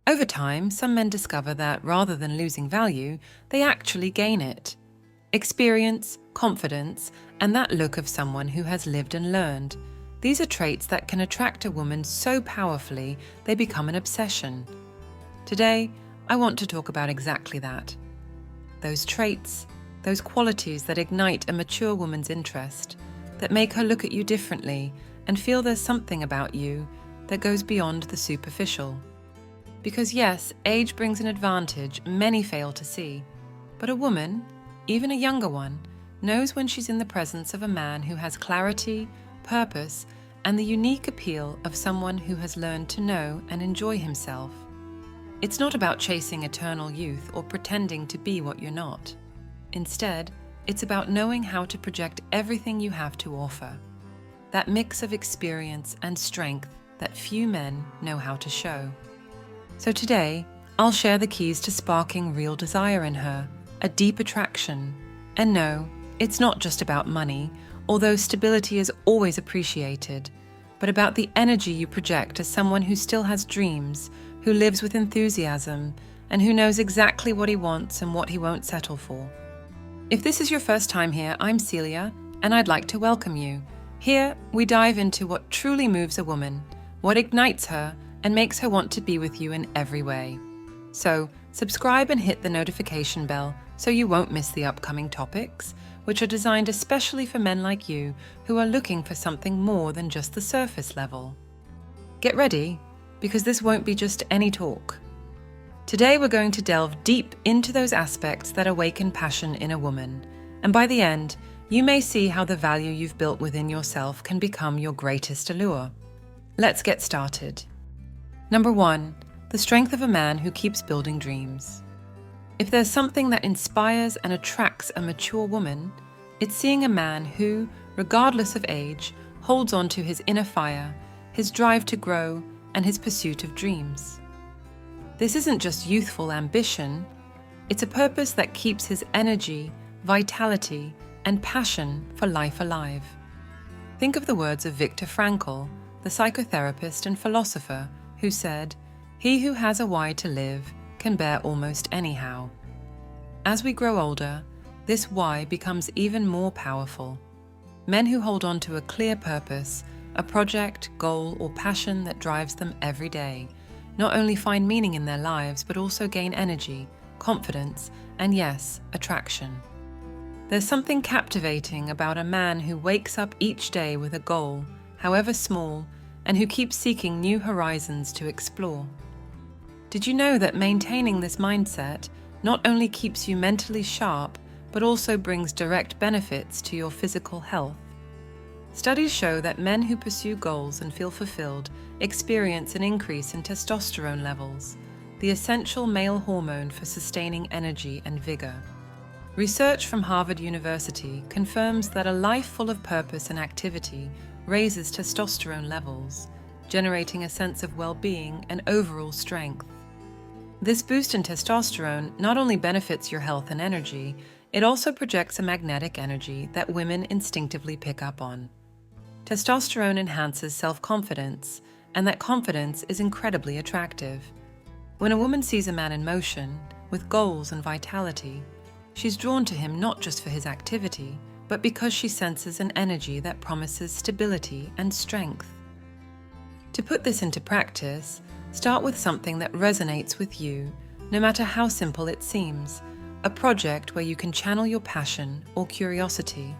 Over time, some men discover that rather than losing value, they actually gain it. Experience, confidence, and that look of someone who has lived and learned. These are traits that can attract a woman so powerfully they become an obsession. Today, I want to talk about exactly that. Those traits, those qualities that ignite a mature woman's interest, that make her look at you differently and feel there's something about you that goes beyond the superficial. Because yes, age brings an advantage many fail to see, but a woman, even a younger one, knows when she's in the presence of a man who has clarity, purpose, and the unique appeal of someone who has learned to know and enjoy himself. It's not about chasing eternal youth or pretending to be what you're not. Instead, it's about knowing how to project everything you have to offer. That mix of experience and strength that few men know how to show. So today, I'll share the keys to sparking real desire in her, a deep attraction. And no, it's not just about money, although stability is always appreciated, but about the energy you project as someone who still has dreams, who lives with enthusiasm, and who knows exactly what he wants and what he won't settle for. If this is your first time here, I'm Celia, and I'd like to welcome you. Here, we dive into what truly moves a woman, what ignites her, and makes her want to be with you in every way. So, subscribe and hit the notification bell so you won't miss the upcoming topics, which are designed especially for men like you who are looking for something more than just the surface level. Get ready, because this won't be just any talk. Today we're going to delve deep into those aspects that awaken passion in a woman, and by the end, you may see how the value you've built within yourself can become your greatest allure. Let's get started. Number 1, the strength of a man who keeps building dreams. If there's something that inspires and attracts a mature woman, it's seeing a man who, regardless of age, holds on to his inner fire, his drive to grow, and his pursuit of dreams. This isn't just youthful ambition, it's a purpose that keeps his energy, vitality, and passion for life alive. Think of the words of Viktor Frankl, the psychotherapist and philosopher, who said, "He who has a why to live can bear almost anyhow." As we grow older, this why becomes even more powerful. Men who hold on to a clear purpose, a project, goal, or passion that drives them every day, not only find meaning in their lives, but also gain energy, confidence, and yes, attraction. There's something captivating about a man who wakes up each day with a goal, however small, and who keeps seeking new horizons to explore. Did you know that maintaining this mindset not only keeps you mentally sharp, but also brings direct benefits to your physical health? Studies show that men who pursue goals and feel fulfilled experience an increase in testosterone levels, the essential male hormone for sustaining energy and vigor. Research from Harvard University confirms that a life full of purpose and activity raises testosterone levels, generating a sense of well-being and overall strength. This boost in testosterone not only benefits your health and energy, it also projects a magnetic energy that women instinctively pick up on. Testosterone enhances self-confidence, and that confidence is incredibly attractive. When a woman sees a man in motion, with goals and vitality, she's drawn to him not just for his activity, but because she senses an energy that promises stability and strength. To put this into practice, start with something that resonates with you, no matter how simple it seems, a project where you can channel your passion or curiosity.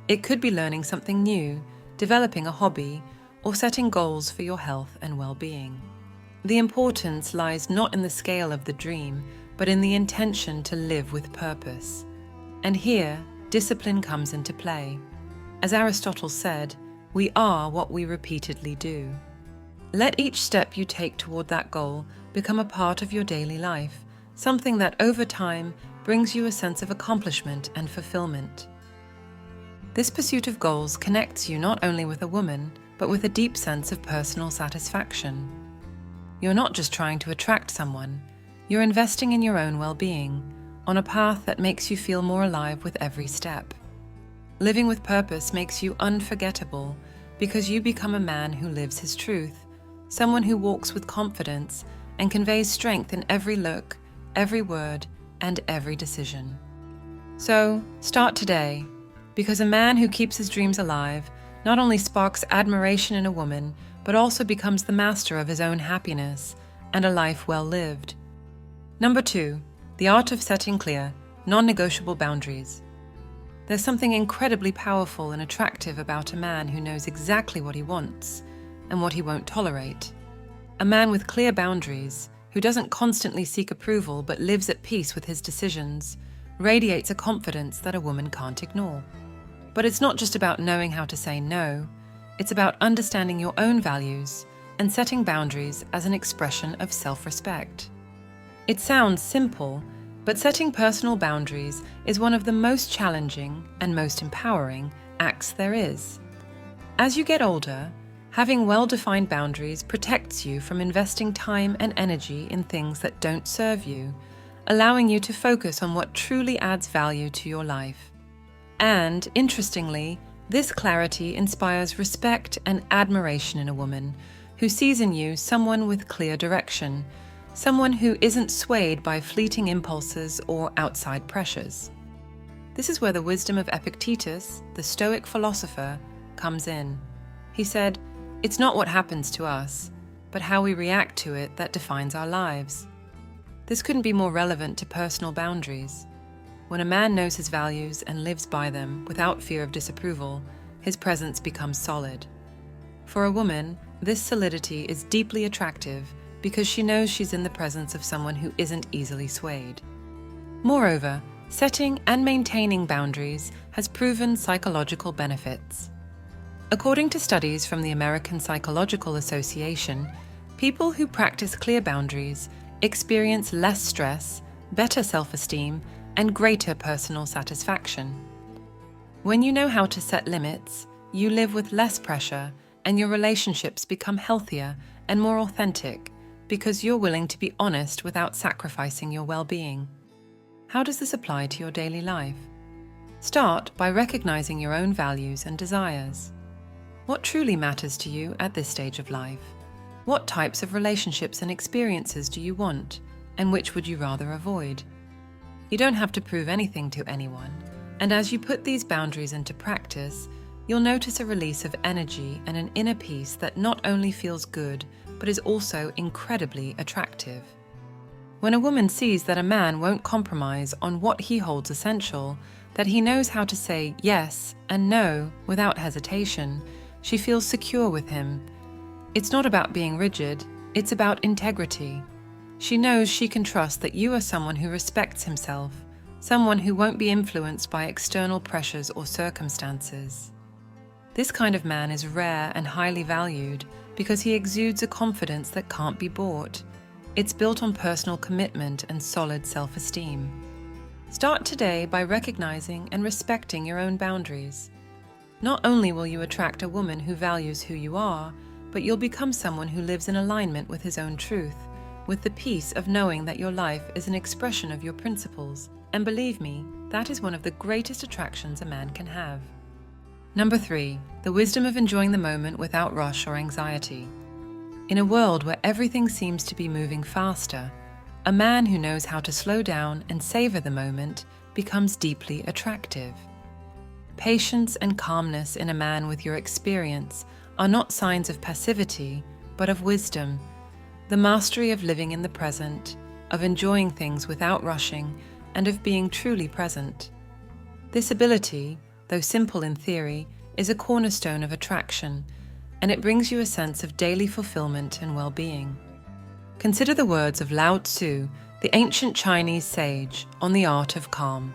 It could be learning something new, developing a hobby, or setting goals for your health and well-being. The importance lies not in the scale of the dream, but in the intention to live with purpose. And here, discipline comes into play. As Aristotle said, we are what we repeatedly do. Let each step you take toward that goal become a part of your daily life, something that over time brings you a sense of accomplishment and fulfillment. This pursuit of goals connects you not only with a woman, but with a deep sense of personal satisfaction. You're not just trying to attract someone, you're investing in your own well-being, on a path that makes you feel more alive with every step. Living with purpose makes you unforgettable because you become a man who lives his truth, someone who walks with confidence and conveys strength in every look, every word, and every decision. So, start today, because a man who keeps his dreams alive not only sparks admiration in a woman, but also becomes the master of his own happiness and a life well lived. Number 2, the art of setting clear, non-negotiable boundaries. There's something incredibly powerful and attractive about a man who knows exactly what he wants and what he won't tolerate. A man with clear boundaries, who doesn't constantly seek approval but lives at peace with his decisions, radiates a confidence that a woman can't ignore. But it's not just about knowing how to say no, it's about understanding your own values and setting boundaries as an expression of self-respect. It sounds simple, but setting personal boundaries is one of the most challenging and most empowering acts there is. As you get older, having well-defined boundaries protects you from investing time and energy in things that don't serve you, allowing you to focus on what truly adds value to your life. And, interestingly, this clarity inspires respect and admiration in a woman who sees in you someone with clear direction, someone who isn't swayed by fleeting impulses or outside pressures. This is where the wisdom of Epictetus, the Stoic philosopher, comes in. He said, "It's not what happens to us, but how we react to it that defines our lives." This couldn't be more relevant to personal boundaries. When a man knows his values and lives by them without fear of disapproval, his presence becomes solid. For a woman, this solidity is deeply attractive because she knows she's in the presence of someone who isn't easily swayed. Moreover, setting and maintaining boundaries has proven psychological benefits. According to studies from the American Psychological Association, people who practice clear boundaries experience less stress, better self-esteem, and greater personal satisfaction. When you know how to set limits, you live with less pressure and your relationships become healthier and more authentic because you're willing to be honest without sacrificing your well-being. How does this apply to your daily life? Start by recognizing your own values and desires. What truly matters to you at this stage of life? What types of relationships and experiences do you want, and which would you rather avoid? You don't have to prove anything to anyone, and as you put these boundaries into practice, you'll notice a release of energy and an inner peace that not only feels good, but is also incredibly attractive. When a woman sees that a man won't compromise on what he holds essential, that he knows how to say yes and no without hesitation, she feels secure with him. It's not about being rigid, it's about integrity. She knows she can trust that you are someone who respects himself, someone who won't be influenced by external pressures or circumstances. This kind of man is rare and highly valued because he exudes a confidence that can't be bought. It's built on personal commitment and solid self-esteem. Start today by recognizing and respecting your own boundaries. Not only will you attract a woman who values who you are, but you'll become someone who lives in alignment with his own truth, with the peace of knowing that your life is an expression of your principles. And believe me, that is one of the greatest attractions a man can have. Number 3, the wisdom of enjoying the moment without rush or anxiety. In a world where everything seems to be moving faster, a man who knows how to slow down and savor the moment becomes deeply attractive. Patience and calmness in a man with your experience are not signs of passivity, but of wisdom, the mastery of living in the present, of enjoying things without rushing, and of being truly present. This ability, though simple in theory, is a cornerstone of attraction, and it brings you a sense of daily fulfillment and well-being. Consider the words of Lao Tzu, the ancient Chinese sage, on the art of calm.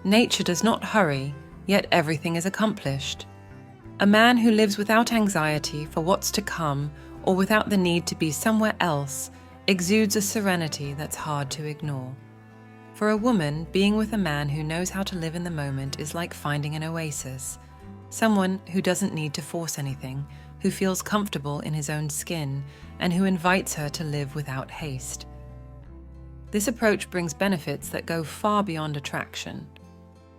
Nature does not hurry, yet everything is accomplished. A man who lives without anxiety for what's to come or without the need to be somewhere else exudes a serenity that's hard to ignore. For a woman, being with a man who knows how to live in the moment is like finding an oasis, someone who doesn't need to force anything, who feels comfortable in his own skin, and who invites her to live without haste. This approach brings benefits that go far beyond attraction.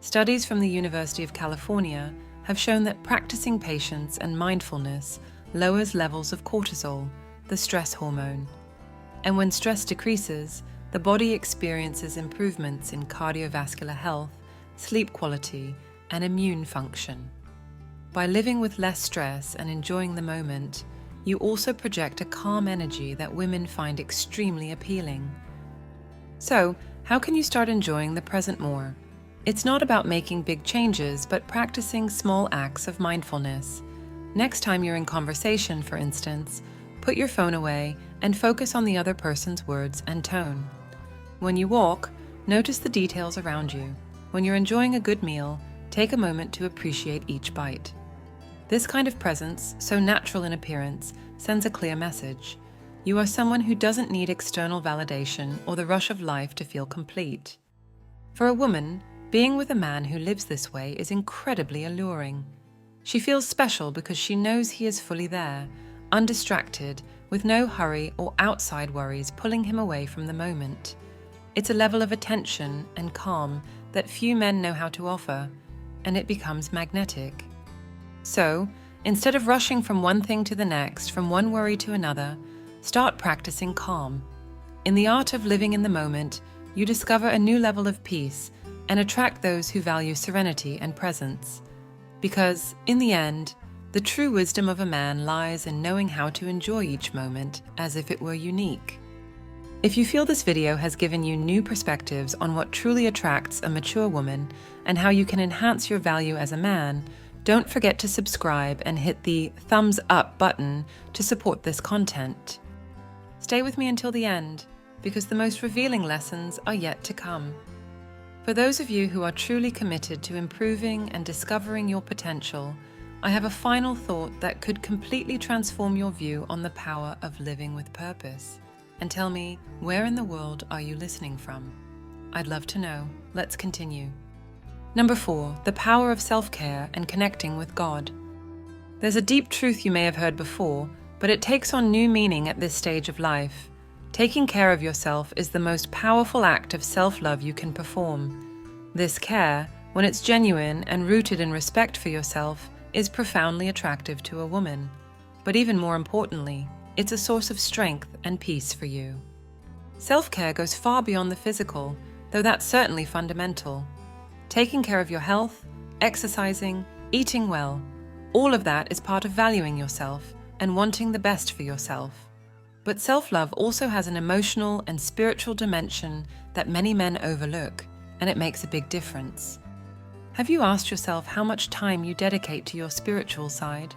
Studies from the University of California have shown that practicing patience and mindfulness lowers levels of cortisol, the stress hormone. And when stress decreases, the body experiences improvements in cardiovascular health, sleep quality, and immune function. By living with less stress and enjoying the moment, you also project a calm energy that women find extremely appealing. So, how can you start enjoying the present more? It's not about making big changes, but practicing small acts of mindfulness. Next time you're in conversation, for instance, put your phone away and focus on the other person's words and tone. When you walk, notice the details around you. When you're enjoying a good meal, take a moment to appreciate each bite. This kind of presence, so natural in appearance, sends a clear message. You are someone who doesn't need external validation or the rush of life to feel complete. For a woman, being with a man who lives this way is incredibly alluring. She feels special because she knows he is fully there, undistracted, with no hurry or outside worries pulling him away from the moment. It's a level of attention and calm that few men know how to offer, and it becomes magnetic. So, instead of rushing from one thing to the next, from one worry to another, start practicing calm. In the art of living in the moment, you discover a new level of peace and attract those who value serenity and presence. Because, in the end, the true wisdom of a man lies in knowing how to enjoy each moment as if it were unique. If you feel this video has given you new perspectives on what truly attracts a mature woman and how you can enhance your value as a man, don't forget to subscribe and hit the thumbs up button to support this content. Stay with me until the end, because the most revealing lessons are yet to come. For those of you who are truly committed to improving and discovering your potential, I have a final thought that could completely transform your view on the power of living with purpose. And tell me, where in the world are you listening from? I'd love to know. Let's continue. Number 4, the power of self-care and connecting with God. There's a deep truth you may have heard before, but it takes on new meaning at this stage of life. Taking care of yourself is the most powerful act of self-love you can perform. This care, when it's genuine and rooted in respect for yourself, is profoundly attractive to a woman. But even more importantly, it's a source of strength and peace for you. Self-care goes far beyond the physical, though that's certainly fundamental. Taking care of your health, exercising, eating well, all of that is part of valuing yourself and wanting the best for yourself. But self-love also has an emotional and spiritual dimension that many men overlook, and it makes a big difference. Have you asked yourself how much time you dedicate to your spiritual side?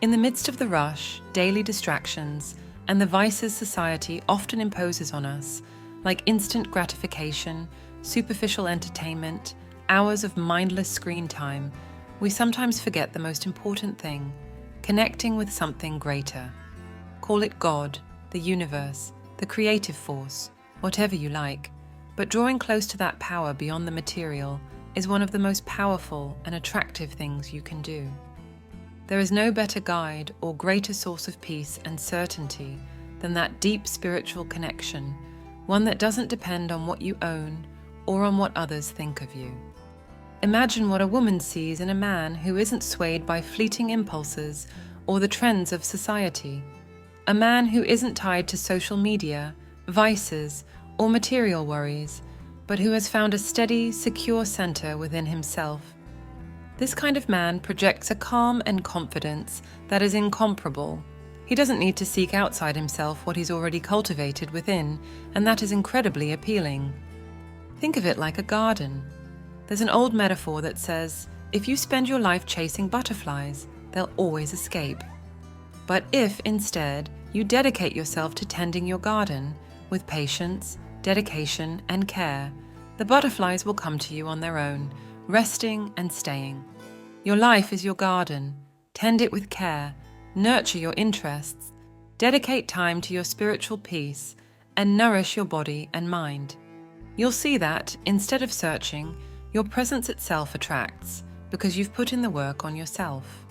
In the midst of the rush, daily distractions, and the vices society often imposes on us, like instant gratification, superficial entertainment, hours of mindless screen time, we sometimes forget the most important thing, connecting with something greater. Call it God, the universe, the creative force, whatever you like, but drawing close to that power beyond the material is one of the most powerful and attractive things you can do. There is no better guide or greater source of peace and certainty than that deep spiritual connection, one that doesn't depend on what you own or on what others think of you. Imagine what a woman sees in a man who isn't swayed by fleeting impulses or the trends of society. A man who isn't tied to social media, vices, or material worries, but who has found a steady, secure center within himself. This kind of man projects a calm and confidence that is incomparable. He doesn't need to seek outside himself what he's already cultivated within, and that is incredibly appealing. Think of it like a garden. There's an old metaphor that says, if you spend your life chasing butterflies, they'll always escape. But if, instead, you dedicate yourself to tending your garden with patience, dedication, and care, the butterflies will come to you on their own, resting and staying. Your life is your garden. Tend it with care, nurture your interests, dedicate time to your spiritual peace, and nourish your body and mind. You'll see that, instead of searching, your presence itself attracts, because you've put in the work on yourself.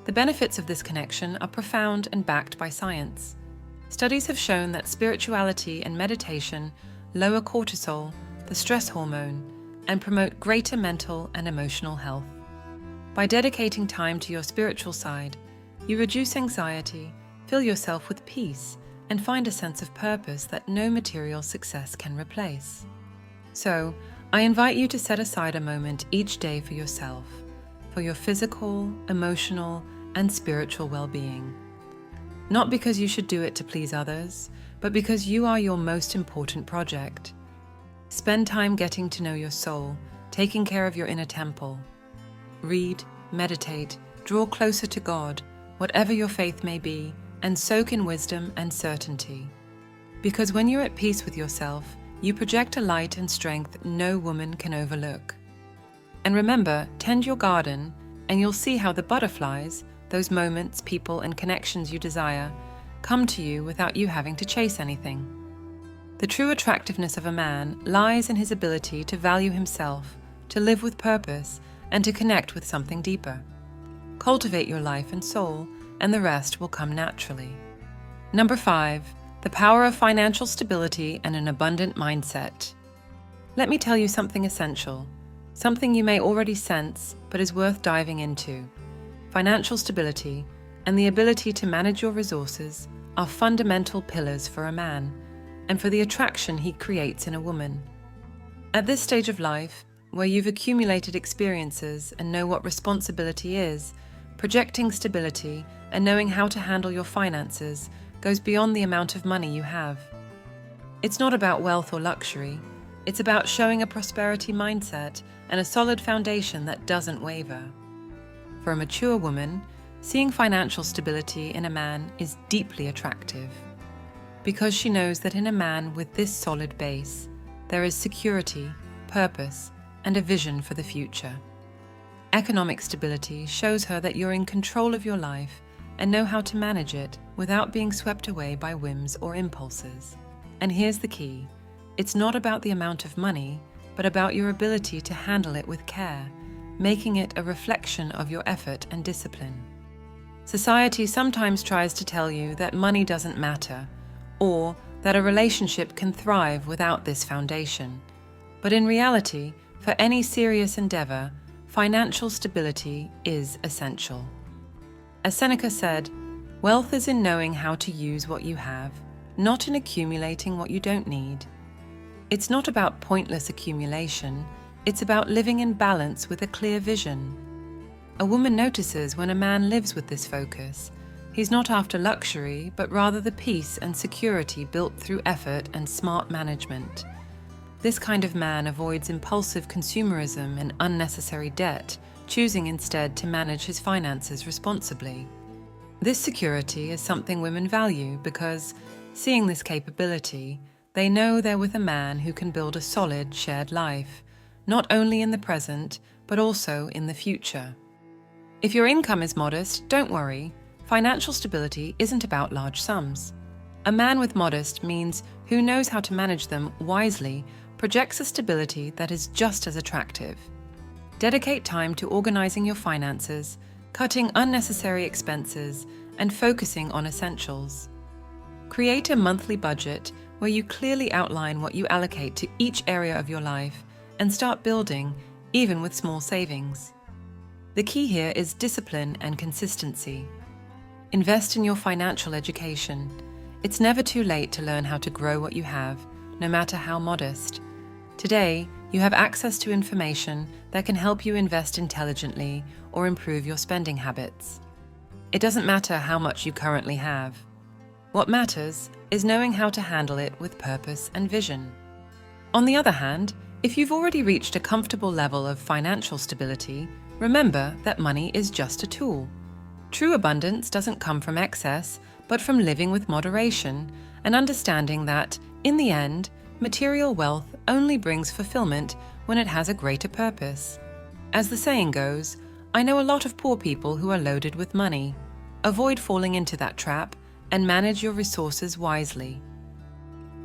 The benefits of this connection are profound and backed by science. Studies have shown that spirituality and meditation lower cortisol, the stress hormone, and promote greater mental and emotional health. By dedicating time to your spiritual side, you reduce anxiety, fill yourself with peace, and find a sense of purpose that no material success can replace. So, I invite you to set aside a moment each day for yourself, for your physical, emotional, and spiritual well-being. Not because you should do it to please others, but because you are your most important project. Spend time getting to know your soul, taking care of your inner temple. Read, meditate, draw closer to God, whatever your faith may be, and soak in wisdom and certainty. Because when you're at peace with yourself, you project a light and strength no woman can overlook. And remember, tend your garden, and you'll see how the butterflies, those moments, people, and connections you desire, come to you without you having to chase anything. The true attractiveness of a man lies in his ability to value himself, to live with purpose, and to connect with something deeper. Cultivate your life and soul, and the rest will come naturally. Number 5, the power of financial stability and an abundant mindset. Let me tell you something essential, something you may already sense but is worth diving into. Financial stability and the ability to manage your resources are fundamental pillars for a man and for the attraction he creates in a woman. At this stage of life, where you've accumulated experiences and know what responsibility is, projecting stability and knowing how to handle your finances goes beyond the amount of money you have. It's not about wealth or luxury. It's about showing a prosperity mindset and a solid foundation that doesn't waver. For a mature woman, seeing financial stability in a man is deeply attractive, because she knows that in a man with this solid base, there is security, purpose, and a vision for the future. Economic stability shows her that you're in control of your life and know how to manage it without being swept away by whims or impulses. And here's the key. It's not about the amount of money, but about your ability to handle it with care, making it a reflection of your effort and discipline. Society sometimes tries to tell you that money doesn't matter, or that a relationship can thrive without this foundation. But in reality, for any serious endeavor, financial stability is essential. As Seneca said, wealth is in knowing how to use what you have, not in accumulating what you don't need. It's not about pointless accumulation, it's about living in balance with a clear vision. A woman notices when a man lives with this focus. He's not after luxury, but rather the peace and security built through effort and smart management. This kind of man avoids impulsive consumerism and unnecessary debt, choosing instead to manage his finances responsibly. This security is something women value because, seeing this capability, they know they're with a man who can build a solid, shared life, not only in the present, but also in the future. If your income is modest, don't worry. Financial stability isn't about large sums. A man with modest means who knows how to manage them wisely projects a stability that is just as attractive. Dedicate time to organizing your finances, cutting unnecessary expenses, and focusing on essentials. Create a monthly budget where you clearly outline what you allocate to each area of your life and start building, even with small savings. The key here is discipline and consistency. Invest in your financial education. It's never too late to learn how to grow what you have, no matter how modest. Today, you have access to information that can help you invest intelligently or improve your spending habits. It doesn't matter how much you currently have. What matters is knowing how to handle it with purpose and vision. On the other hand, if you've already reached a comfortable level of financial stability, remember that money is just a tool. True abundance doesn't come from excess, but from living with moderation and understanding that, in the end, material wealth only brings fulfillment when it has a greater purpose. As the saying goes, I know a lot of poor people who are loaded with money. Avoid falling into that trap and manage your resources wisely.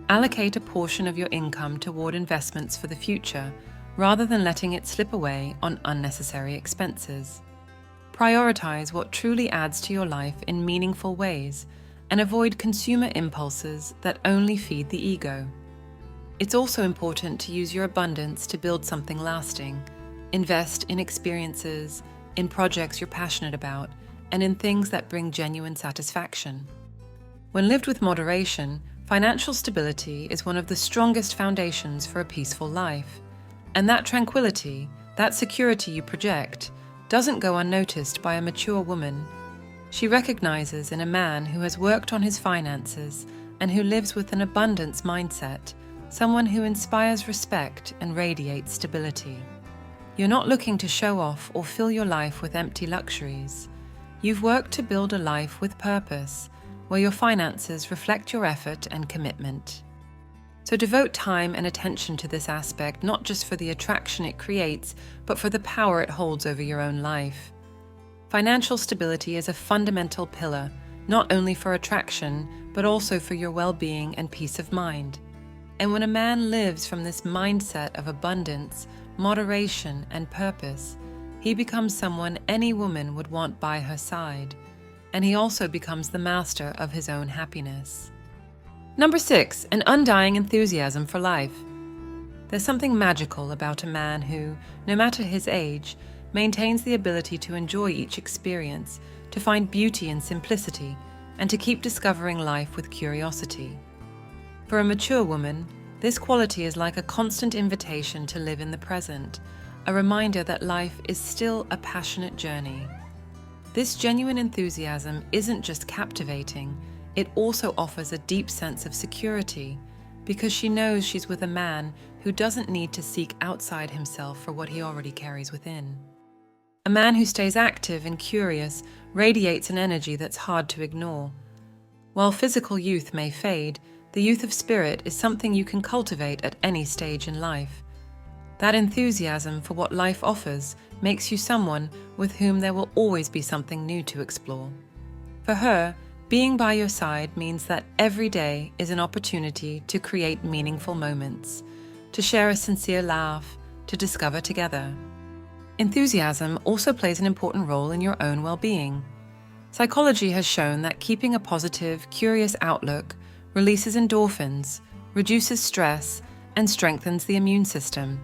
Allocate a portion of your income toward investments for the future, rather than letting it slip away on unnecessary expenses. Prioritize what truly adds to your life in meaningful ways, and avoid consumer impulses that only feed the ego. It's also important to use your abundance to build something lasting. Invest in experiences, in projects you're passionate about, and in things that bring genuine satisfaction. When lived with moderation, financial stability is one of the strongest foundations for a peaceful life. And that tranquility, that security you project, doesn't go unnoticed by a mature woman. She recognizes in a man who has worked on his finances and who lives with an abundance mindset, someone who inspires respect and radiates stability. You're not looking to show off or fill your life with empty luxuries. You've worked to build a life with purpose, where your finances reflect your effort and commitment. So devote time and attention to this aspect, not just for the attraction it creates, but for the power it holds over your own life. Financial stability is a fundamental pillar, not only for attraction, but also for your well-being and peace of mind. And when a man lives from this mindset of abundance, moderation, and purpose, he becomes someone any woman would want by her side. And he also becomes the master of his own happiness. Number 6, an undying enthusiasm for life. There's something magical about a man who, no matter his age, maintains the ability to enjoy each experience, to find beauty in simplicity, and to keep discovering life with curiosity. For a mature woman, this quality is like a constant invitation to live in the present, a reminder that life is still a passionate journey. This genuine enthusiasm isn't just captivating, it also offers a deep sense of security, because she knows she's with a man who doesn't need to seek outside himself for what he already carries within. A man who stays active and curious radiates an energy that's hard to ignore. While physical youth may fade, the youth of spirit is something you can cultivate at any stage in life. That enthusiasm for what life offers makes you someone with whom there will always be something new to explore. For her, being by your side means that every day is an opportunity to create meaningful moments, to share a sincere laugh, to discover together. Enthusiasm also plays an important role in your own well-being. Psychology has shown that keeping a positive, curious outlook releases endorphins, reduces stress, and strengthens the immune system.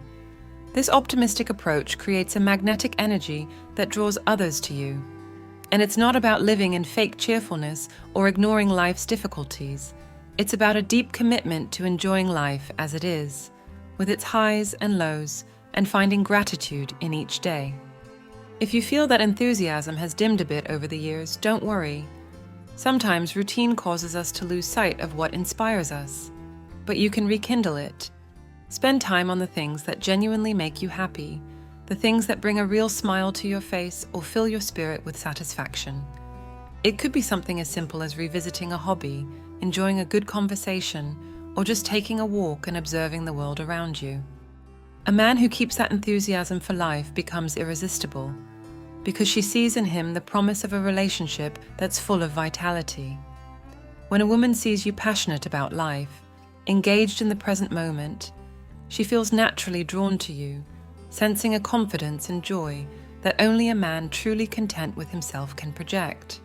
This optimistic approach creates a magnetic energy that draws others to you. And it's not about living in fake cheerfulness or ignoring life's difficulties. It's about a deep commitment to enjoying life as it is, with its highs and lows, and finding gratitude in each day. If you feel that enthusiasm has dimmed a bit over the years, don't worry. Sometimes routine causes us to lose sight of what inspires us, but you can rekindle it. Spend time on the things that genuinely make you happy, the things that bring a real smile to your face or fill your spirit with satisfaction. It could be something as simple as revisiting a hobby, enjoying a good conversation, or just taking a walk and observing the world around you. A man who keeps that enthusiasm for life becomes irresistible, because she sees in him the promise of a relationship that's full of vitality. When a woman sees you passionate about life, engaged in the present moment, she feels naturally drawn to you, sensing a confidence and joy that only a man truly content with himself can project.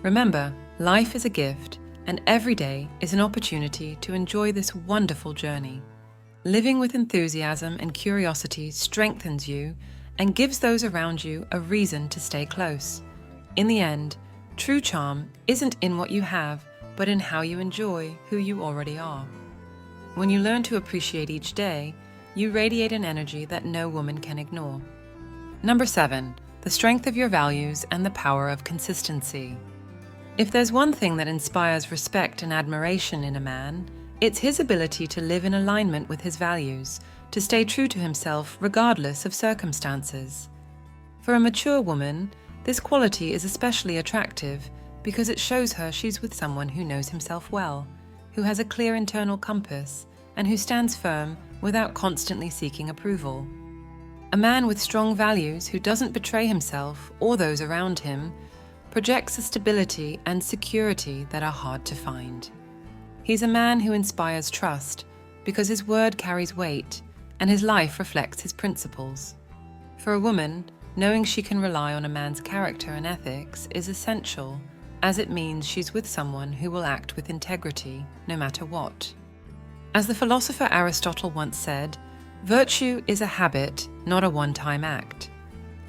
Remember, life is a gift, and every day is an opportunity to enjoy this wonderful journey. Living with enthusiasm and curiosity strengthens you and gives those around you a reason to stay close. In the end, true charm isn't in what you have, but in how you enjoy who you already are. When you learn to appreciate each day, you radiate an energy that no woman can ignore. Number 7, the strength of your values and the power of consistency. If there's one thing that inspires respect and admiration in a man, it's his ability to live in alignment with his values, to stay true to himself regardless of circumstances. For a mature woman, this quality is especially attractive because it shows her she's with someone who knows himself well, who has a clear internal compass, and who stands firm without constantly seeking approval. A man with strong values who doesn't betray himself or those around him projects a stability and security that are hard to find. He's a man who inspires trust because his word carries weight and his life reflects his principles. For a woman, knowing she can rely on a man's character and ethics is essential, as it means she's with someone who will act with integrity no matter what. As the philosopher Aristotle once said, virtue is a habit, not a one-time act.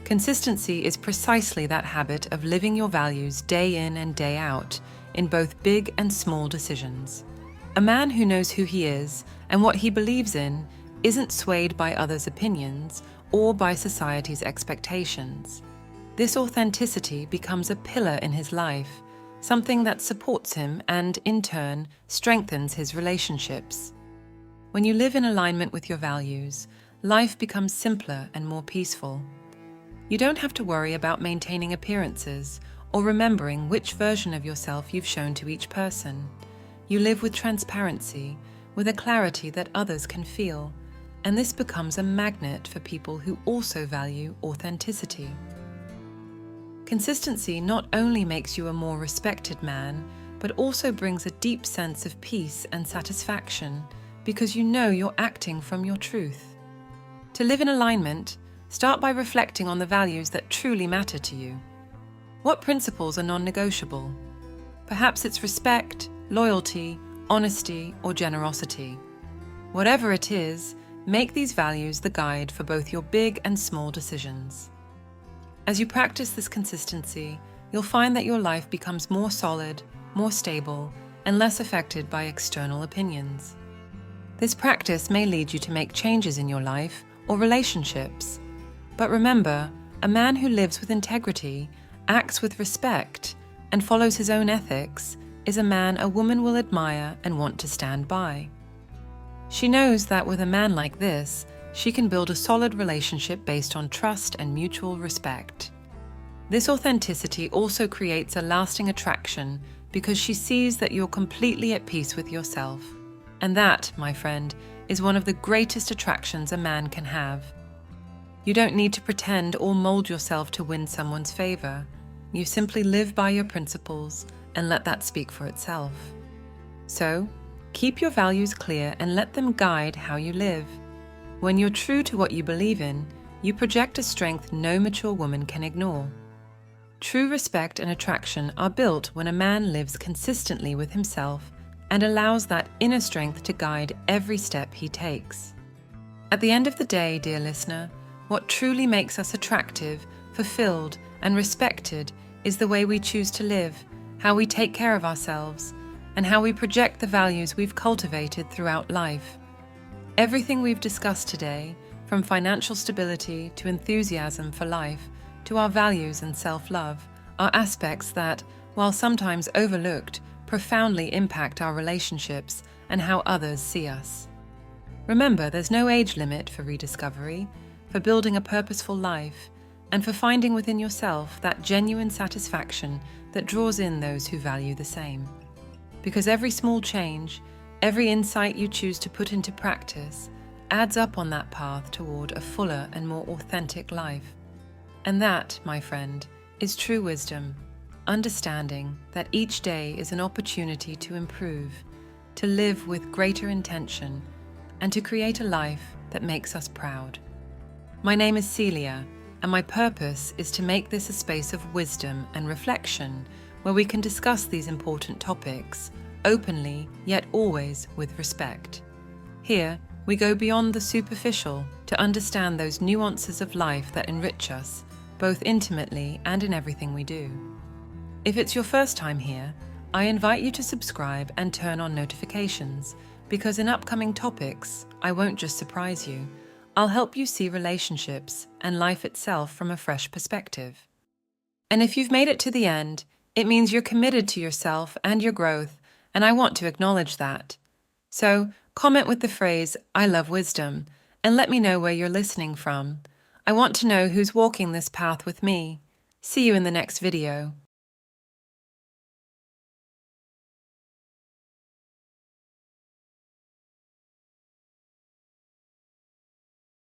Consistency is precisely that habit of living your values day in and day out, in both big and small decisions. A man who knows who he is and what he believes in isn't swayed by others' opinions or by society's expectations. This authenticity becomes a pillar in his life, something that supports him and, in turn, strengthens his relationships. When you live in alignment with your values, life becomes simpler and more peaceful. You don't have to worry about maintaining appearances or remembering which version of yourself you've shown to each person. You live with transparency, with a clarity that others can feel, and this becomes a magnet for people who also value authenticity. Consistency not only makes you a more respected man, but also brings a deep sense of peace and satisfaction because you know you're acting from your truth. To live in alignment, start by reflecting on the values that truly matter to you. What principles are non-negotiable? Perhaps it's respect, loyalty, honesty, or generosity. Whatever it is, make these values the guide for both your big and small decisions. As you practice this consistency, you'll find that your life becomes more solid, more stable, and less affected by external opinions. This practice may lead you to make changes in your life or relationships. But remember, a man who lives with integrity, acts with respect, and follows his own ethics is a man a woman will admire and want to stand by. She knows that with a man like this, she can build a solid relationship based on trust and mutual respect. This authenticity also creates a lasting attraction because she sees that you're completely at peace with yourself. And that, my friend, is one of the greatest attractions a man can have. You don't need to pretend or mold yourself to win someone's favor. You simply live by your principles and let that speak for itself. So, keep your values clear and let them guide how you live. When you're true to what you believe in, you project a strength no mature woman can ignore. True respect and attraction are built when a man lives consistently with himself and allows that inner strength to guide every step he takes. At the end of the day, dear listener, what truly makes us attractive, fulfilled, and respected is the way we choose to live, how we take care of ourselves, and how we project the values we've cultivated throughout life. Everything we've discussed today, from financial stability to enthusiasm for life, to our values and self-love, are aspects that, while sometimes overlooked, profoundly impact our relationships and how others see us. Remember, there's no age limit for rediscovery, for building a purposeful life, and for finding within yourself that genuine satisfaction that draws in those who value the same. Because every small change, every insight you choose to put into practice, adds up on that path toward a fuller and more authentic life. And that, my friend, is true wisdom, understanding that each day is an opportunity to improve, to live with greater intention, and to create a life that makes us proud. My name is Celia, and my purpose is to make this a space of wisdom and reflection where we can discuss these important topics openly, yet always with respect. Here, we go beyond the superficial to understand those nuances of life that enrich us, both intimately and in everything we do. If it's your first time here, I invite you to subscribe and turn on notifications, because in upcoming topics, I won't just surprise you, I'll help you see relationships and life itself from a fresh perspective. And if you've made it to the end, it means you're committed to yourself and your growth, and I want to acknowledge that. So, comment with the phrase, "I love wisdom," and let me know where you're listening from. I want to know who's walking this path with me. See you in the next video.